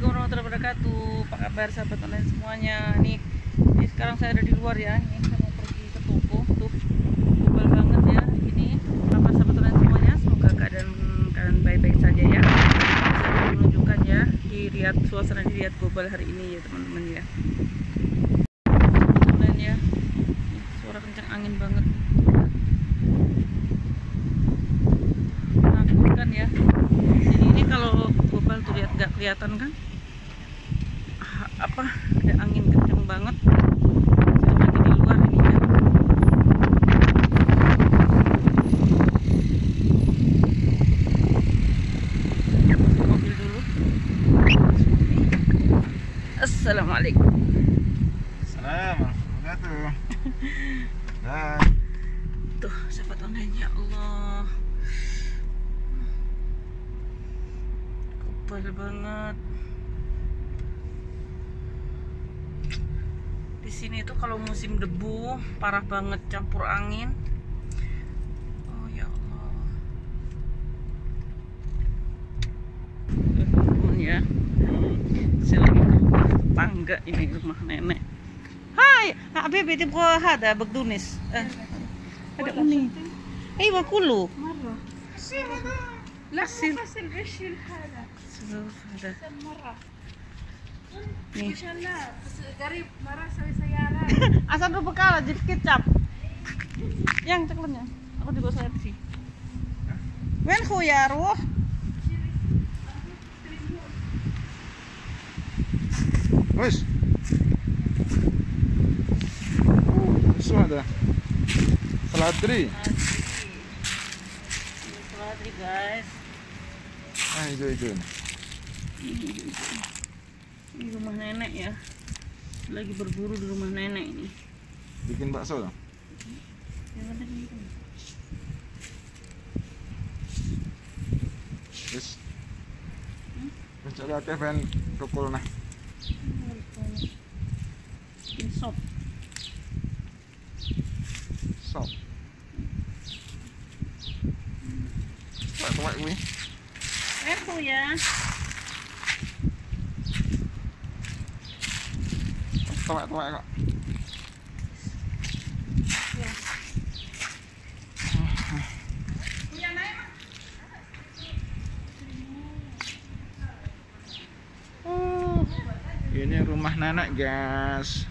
Assalamualaikum warahmatullahi wabarakatuh. Apa kabar sahabat online semuanya? Ini sekarang saya ada di luar ya. Ini saya mau pergi ke toko. Tuh, global banget ya ini. Apa sahabat online semuanya? Semoga keadaan baik-baik saja ya. Saya menunjukkan ya di Riyadh, suasana di Riyadh global hari ini ya teman-teman ya. Teman-teman ya. Suara kencang angin banget. Menakutkan ya. Jadi ini kalau global tuh lihat nggak kelihatan kan? Apa ada angin kencang banget. Saya lagi di luar ini ya. Masuk mobil dulu. Assalamualaikum. Assalamualaikum. Nah, Tuh sahabat online ya Allah. Global banget. Di sini tuh kalau musim debu parah banget, campur angin. Oh ya Allah. Teman ya. Saya lagi ke rumah tangga ini, rumah nenek. Hai, Habibi tibgha hada بقدونس. هذا أمي. أيوة كله. مرة لا غسل. غسل غسل هذا هذا. مرة nih. ما شاء الله بس قريب مرة سوي سيارات Asal dulu bekal aja kecap. Yang ceklennya. Aku juga selfie. Wen ya ruh. wes. Itu ada seladri. Seladri guys. Ah, itu. Ini rumah nenek ya. Lagi berburu di rumah nenek ini. Bikin bakso dong. Wes. Wes coba Kevin tukul nah. Ini sop. Sop. Tuwek kuwi. Wen ya. Tuwek kok. Ini rumah nenek, guys.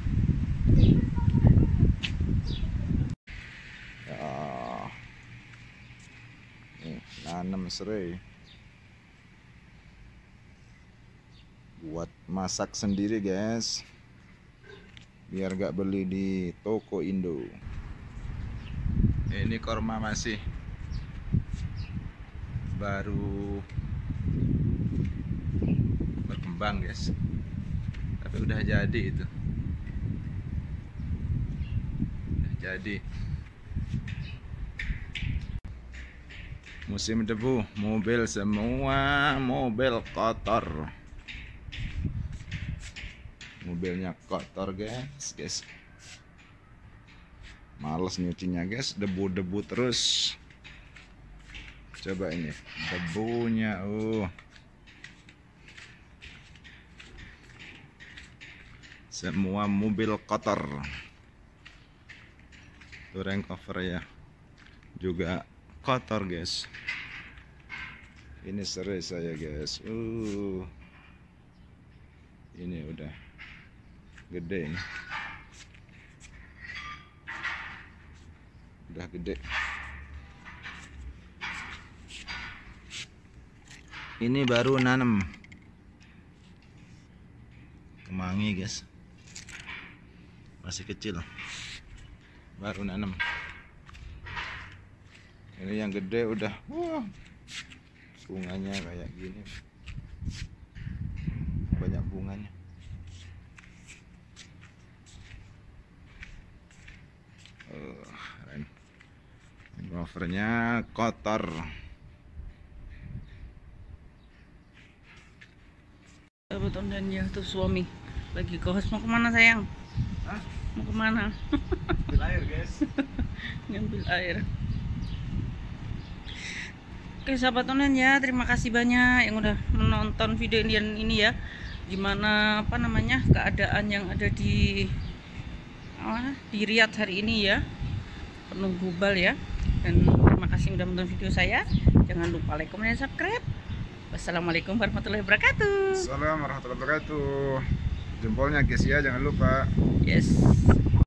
Ya. Nih, nanam serai. Buat masak sendiri, guys. Biar gak beli di toko Indo. Ini korma masih baru berkembang, guys. Tapi udah jadi itu. Udah jadi. Musim debu, mobil semua mobil kotor. Mobilnya kotor, guys. Males nyucinya, guys. Debu-debu terus. Coba ini debunya. Semua mobil kotor. Tuh rank cover ya juga kotor, guys. Ini serai saya, guys. Ini udah gede nih. Udah gede. Ini baru nanam kemangi, guys. Masih kecil, baru nanam. Ini yang gede udah, wah, bunganya kayak gini, banyak bunganya. Keren. Covernya kotor. Sahabat online ya, tuh suami lagi kos. Mau kemana sayang? Hah? Mau kemana? Ambil air, guys. Ngambil air. Oke sahabat online ya, terima kasih banyak yang udah menonton video ini ya. gimana apa namanya keadaan yang ada di Riyadh hari ini ya, penuh global ya. Dan terima kasih sudah menonton video saya. Jangan lupa like, comment, dan subscribe. Wassalamualaikum warahmatullahi wabarakatuh. Assalamualaikum warahmatullahi wabarakatuh. Jempolnya guys ya, jangan lupa. Yes.